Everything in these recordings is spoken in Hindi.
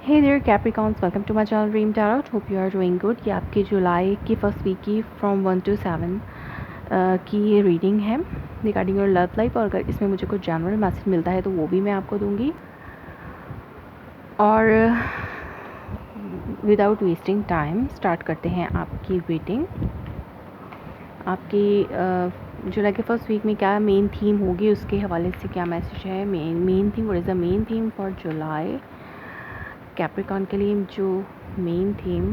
Hey there Capricorns, welcome to my channel dream tarot. Hope you are doing good. ये आपकी जुलाई की फर्स्ट वीक की फ्रॉम 1 to 7 की ये रीडिंग है रिगार्डिंग योर लव लाइफ। और अगर इसमें मुझे कुछ जनरल मैसेज मिलता है तो वो भी मैं आपको दूंगी। और विदाउट वेस्टिंग टाइम स्टार्ट करते हैं आपकी रीडिंग। आपकी जुलाई के फर्स्ट वीक में क्या मेन थीम होगी, उसके हवाले से क्या मैसेज है। Main theme, what is the main theme for July Capricorn के लिए। जो मेन थीम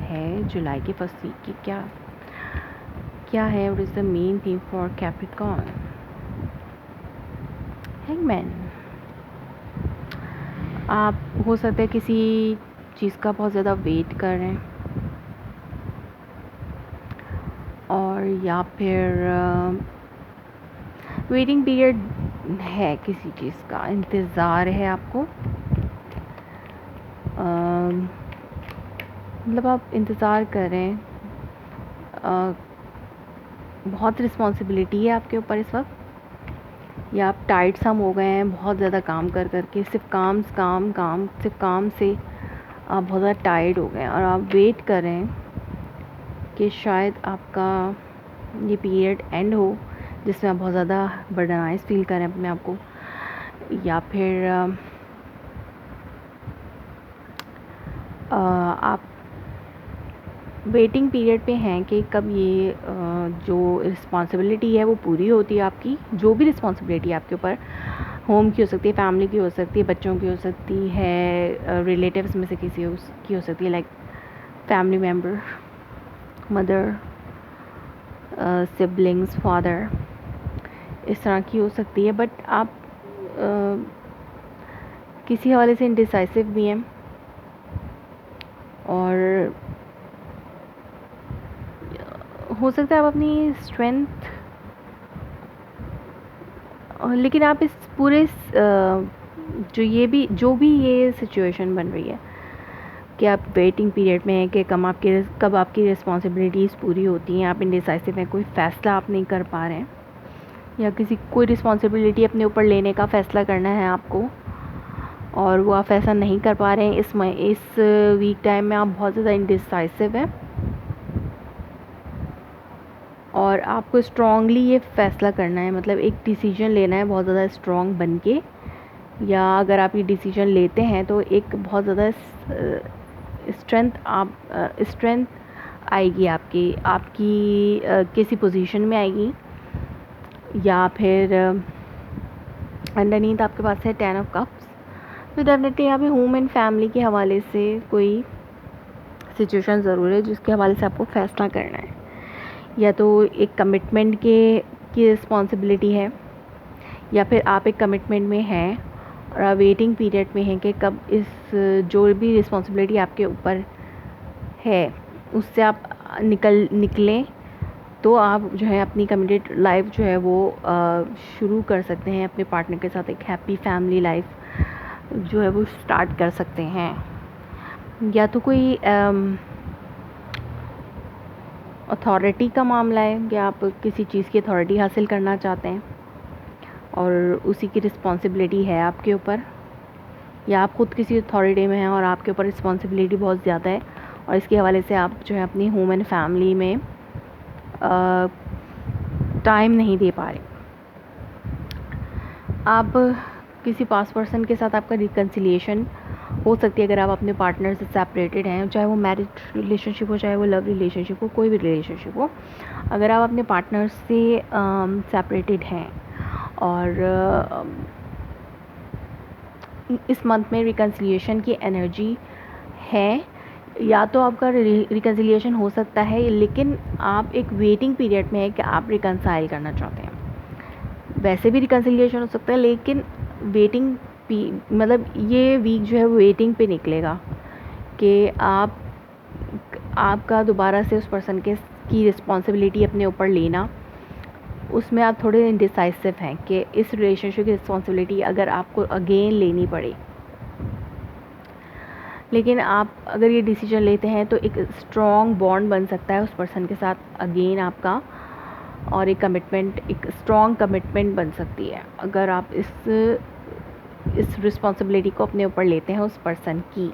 है जुलाई के फर्स्ट वीक की क्या है, what is the main theme for Capricorn. Hangman, आप हो सकता है किसी चीज़ का बहुत ज़्यादा वेट कर रहे हैं, और या फिर वेटिंग पीरियड है, किसी चीज़ का इंतज़ार है आपको। मतलब आप इंतज़ार कर रहे हैं। बहुत रिस्पॉन्सिबिलिटी है आपके ऊपर इस वक्त, या आप टाइट सम हो गए हैं बहुत ज़्यादा काम कर के। सिर्फ काम सिर्फ काम से आप बहुत ज़्यादा टायर्ड हो गए हैं, और आप वेट कर रहे हैं कि शायद आपका ये पीरियड एंड हो जिसमें आप बहुत ज़्यादा बर्डनाइज फील करें अपने आप को। या फिर आप वेटिंग पीरियड पे हैं कि कब ये जो रिस्पॉन्सिबिलिटी है वो पूरी होती है आपकी। जो भी रिस्पॉन्सिबिलिटी आपके ऊपर, होम की हो सकती है, फैमिली की हो सकती है, बच्चों की हो सकती है, रिलेटिव्स में से किसी की हो सकती है, like family member, mother, siblings, father, इस तरह की हो सकती है। बट आप किसी हवाले से इंडिसाइसिव भी हैं, और हो सकता है आप अपनी स्ट्रेंथ, लेकिन आप इस पूरे जो भी ये सिचुएशन बन रही है कि आप वेटिंग पीरियड में हैं कि कब आपकी रिस्पॉन्सिबिलिटीज़ पूरी होती हैं। आप इंडिसाइसिव हैं, कोई फ़ैसला आप नहीं कर पा रहे हैं, या कोई रिस्पॉन्सिबिलिटी अपने ऊपर लेने का फ़ैसला करना है आपको, और वो आप ऐसा नहीं कर पा रहे हैं। इस वीक टाइम में आप बहुत ज़्यादा इंडिसाइसिव हैं, और आपको स्ट्रॉन्गली ये फ़ैसला करना है, मतलब एक डिसीजन लेना है बहुत ज़्यादा स्ट्रॉन्ग बन के। या अगर आप ये डिसीजन लेते हैं तो एक बहुत ज़्यादा स्ट्रेंथ आएगी आपकी किसी पोजीशन में आएगी। या फिर अंडरनीथ आपके पास है 10 ऑफ कप्स। तो डेफिनेटली यहाँ पे होम एंड फैमिली के हवाले से कोई सिचुएशन ज़रूर है जिसके हवाले से आपको फ़ैसला करना है। या तो एक कमिटमेंट की रिस्पॉन्सिबिलिटी है, या फिर आप एक कमिटमेंट में हैं और आप वेटिंग पीरियड में हैं कि कब इस जो भी रिस्पॉन्सिबिलिटी आपके ऊपर है उससे आप निकलें, तो आप जो है अपनी कमिटेड लाइफ जो है वो शुरू कर सकते हैं अपने पार्टनर के साथ। एक हैप्पी फैमिली लाइफ जो है वो स्टार्ट कर सकते हैं। या तो कोई अथॉरिटी का मामला है कि आप किसी चीज़ की अथॉरिटी हासिल करना चाहते हैं और उसी की रिस्पॉन्सिबिलिटी है आपके ऊपर, या आप ख़ुद किसी अथॉरिटी में हैं और आपके ऊपर रिस्पॉन्सिबिलिटी बहुत ज़्यादा है, और इसके हवाले से आप जो है अपनी होम एंड फैमिली में टाइम नहीं दे पा रहे। आप किसी पास पर्सन के साथ आपका रिकन्सिलिएशन हो सकती है अगर आप अपने पार्टनर से सेपरेटेड हैं, चाहे वो मैरिज रिलेशनशिप हो, चाहे वो लव रिलेशनशिप हो, कोई भी रिलेशनशिप हो। अगर आप अपने पार्टनर से सेपरेटेड हैं और इस मंथ में रिकन्सिलिएशन की एनर्जी है, या तो आपका रिकन्सिलिएशन हो सकता है, लेकिन आप एक वेटिंग पीरियड में है कि आप रिकन्साइल करना चाहते हैं। वैसे भी रिकन्सिलिएशन हो सकता है, लेकिन वेटिंग मतलब ये वीक जो है वेटिंग पे निकलेगा कि आपका दोबारा से उस पर्सन की रिस्पॉन्सिबिलिटी अपने ऊपर लेना, उसमें आप थोड़े इंडिसाइसिव हैं कि इस रिलेशनशिप की रिस्पॉन्सिबिलिटी अगर आपको अगेन लेनी पड़े। लेकिन आप अगर ये डिसीजन लेते हैं तो एक स्ट्रॉन्ग बॉन्ड बन सकता है उस पर्सन के साथ अगेन आपका, और एक स्ट्रॉन्ग कमिटमेंट बन सकती है अगर आप इस इस रिस्पॉन्सिबिलिटी को अपने ऊपर लेते हैं उस पर्सन की।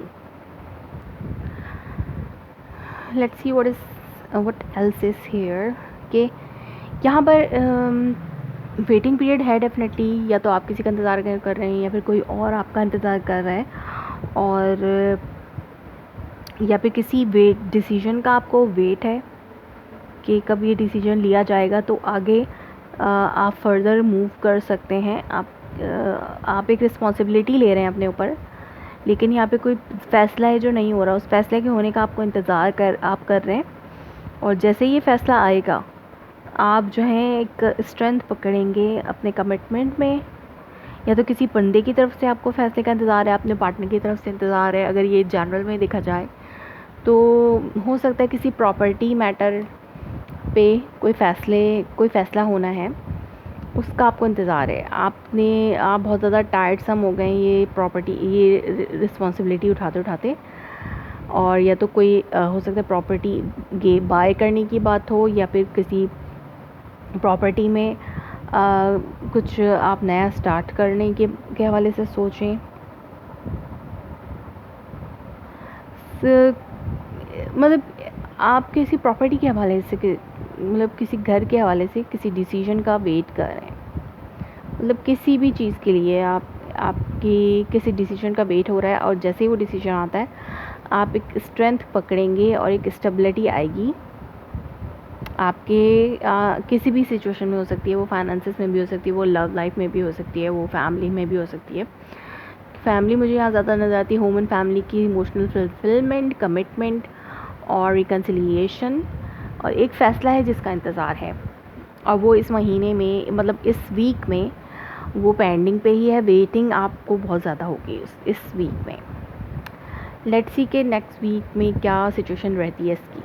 Let's see what else is here कि यहाँ पर वेटिंग पीरियड है डेफिनेटली, या तो आप किसी का इंतज़ार कर रहे हैं या फिर कोई और आपका इंतज़ार कर रहा है, और या फिर किसी डिसीजन का आपको वेट है कि कब ये डिसीजन लिया जाएगा तो आगे आप फर्दर मूव कर सकते हैं। आप एक रिस्पॉन्सिबिलिटी ले रहे हैं अपने ऊपर, लेकिन यहाँ पे कोई फ़ैसला है जो नहीं हो रहा, उस फैसले के होने का आपको इंतज़ार कर रहे हैं। और जैसे ये फ़ैसला आएगा आप जो है एक स्ट्रेंथ पकड़ेंगे अपने कमिटमेंट में, या तो किसी बंदे की तरफ से आपको फ़ैसले का इंतज़ार है, अपने पार्टनर की तरफ से इंतज़ार है। अगर ये जनरल में देखा जाए तो हो सकता है किसी प्रॉपर्टी मैटर पे कोई फ़ैसला होना है, उसका आपको इंतज़ार है। आप बहुत ज़्यादा टायर्डसम हो गए ये रिस्पॉन्सिबिलिटी उठाते उठाते, और या तो कोई हो सकता है प्रॉपर्टी बाय करने की बात हो, या फिर किसी प्रॉपर्टी में कुछ आप नया स्टार्ट करने के हवाले से सोचें। मतलब आप किसी प्रॉपर्टी के हवाले से मतलब किसी घर के हवाले से किसी डिसीजन का वेट कर रहे हैं, मतलब किसी भी चीज़ के लिए आपकी किसी डिसीजन का वेट हो रहा है, और जैसे ही वो डिसीजन आता है आप एक स्ट्रेंथ पकड़ेंगे और एक स्टेबिलिटी आएगी आपके किसी भी सिचुएशन में। हो सकती है वो फाइनेंसेस में भी हो सकती है, वो लव लाइफ में भी हो सकती है, वो फैमिली में भी हो सकती है। फैमिली मुझे यहाँ ज़्यादा नज़र आती है, होम एंड फैमिली की इमोशनल फुलफिलमेंट, कमिटमेंट और रिकन्सिलिएशन, और एक फ़ैसला है जिसका इंतज़ार है, और वो इस महीने में मतलब इस वीक में वो पेंडिंग पे ही है। वेटिंग आपको बहुत ज़्यादा होगी इस वीक में। लेट्स सी के नेक्स्ट वीक में क्या सिचुएशन रहती है इसकी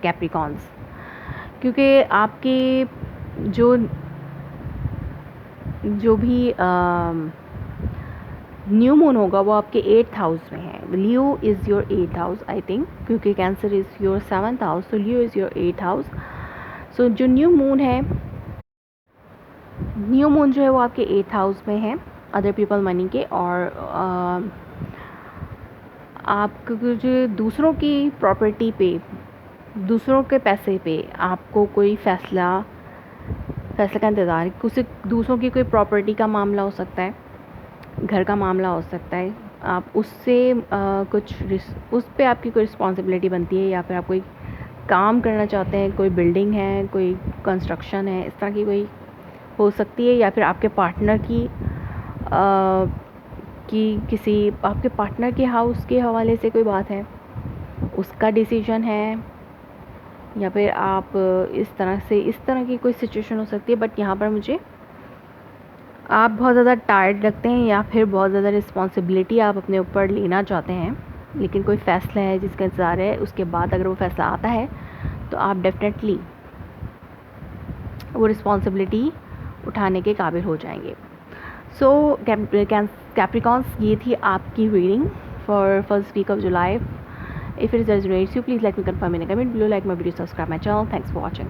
कैप्रिकॉन्स, क्योंकि आपके जो भी न्यू मून होगा वो आपके 8th हाउस में है। Leo is your 8th house I think, क्योंकि Cancer is your 7th house, तो Leo is your 8th house. So जो न्यू मून जो है वो आपके 8th हाउस में है, अदर पीपल मनी के। और आप जो दूसरों की प्रॉपर्टी पे, दूसरों के पैसे पे आपको कोई फ़ैसला का इंतज़ार है। कुछ दूसरों की कोई प्रॉपर्टी का मामला हो सकता है, घर का मामला हो सकता है, आप उससे उस पे आपकी कोई रिस्पॉन्सिबिलिटी बनती है, या फिर आप कोई काम करना चाहते हैं, कोई बिल्डिंग है, कोई कंस्ट्रक्शन है, इस तरह की कोई हो सकती है। या फिर आपके पार्टनर किसी आपके पार्टनर के हाउस के हवाले से कोई बात है, उसका डिसीजन है, या फिर आप इस तरह की कोई सिचुएशन हो सकती है। बट यहाँ पर मुझे आप बहुत ज़्यादा टायर्ड लगते हैं, या फिर बहुत ज़्यादा रिस्पॉन्सिबिलिटी आप अपने ऊपर लेना चाहते हैं, लेकिन कोई फ़ैसला है जिसका इंतज़ार है। उसके बाद अगर वो फ़ैसला आता है तो आप डेफिनेटली वो रिस्पॉन्सिबिलिटी उठाने के काबिल हो जाएंगे। सो कैप्रिकॉन्स, ये थी आपकी reading for first week of July. If it resonates you, please let me confirm in a comment below, like my video, subscribe my channel. Thanks for watching.